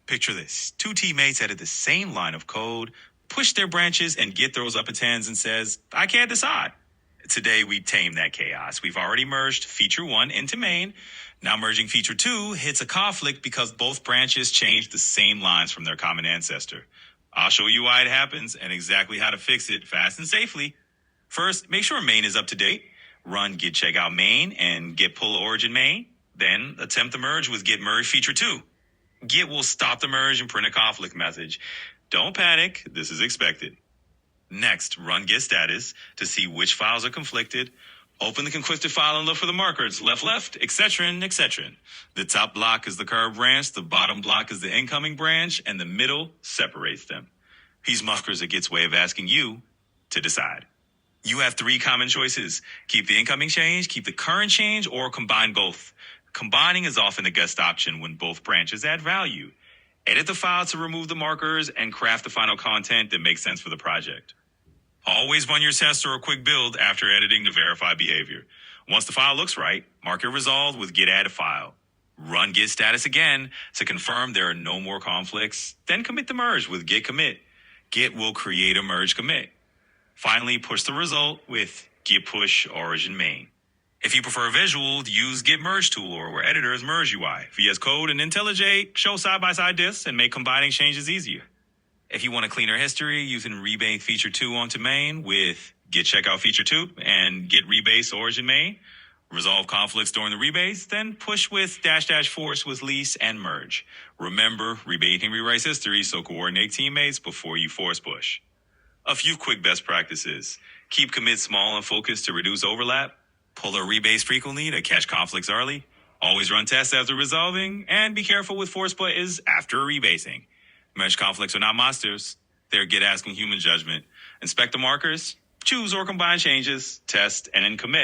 Picture this. Two teammates edit the same line of code, push their branches, and Git throws up its hands and says, I can't decide. Today, we tame that chaos. We've already merged feature 1 into main. Now merging feature 2 hits a conflict because both branches changed the same lines from their common ancestor. I'll show you why it happens and exactly how to fix it fast and safely. First, make sure main is up to date. Run git checkout main and git pull origin main. Then attempt the merge with git merge feature 2. Git will stop the merge and print a conflict message. Don't panic, this is expected. Next, run git status to see which files are conflicted. Open the conflicted file and look for the markers, left, etc., etc. The top block is the current branch, the bottom block is the incoming branch, and the middle separates them. These markers are Git's way of asking you to decide. You have 3 common choices. Keep the incoming change, keep the current change, or combine both. Combining is often the best option when both branches add value. Edit the file to remove the markers and craft the final content that makes sense for the project. Always run your test or a quick build after editing to verify behavior. Once the file looks right, mark it resolved with git add file. Run git status again to confirm there are no more conflicts, then commit the merge with git commit. Git will create a merge commit. Finally, push the result with git push origin main. If you prefer visual, use Git Merge Tool or Editor's Merge UI. VS Code and IntelliJ show side-by-side diffs and make combining changes easier. If you want a cleaner history, you can rebase feature 2 onto main with git checkout feature 2 and git rebase origin main. Resolve conflicts during the rebase, then push with -- force with lease and merge. Remember, rebasing rewrites history, so coordinate teammates before you force push. A few quick best practices. Keep commits small and focused to reduce overlap. Pull or rebase frequently to catch conflicts early. Always run tests after resolving, and be careful with force buttons after rebasing. Mesh conflicts are not monsters. They're Git asking human judgment. Inspect the markers, choose or combine changes, test, and then commit.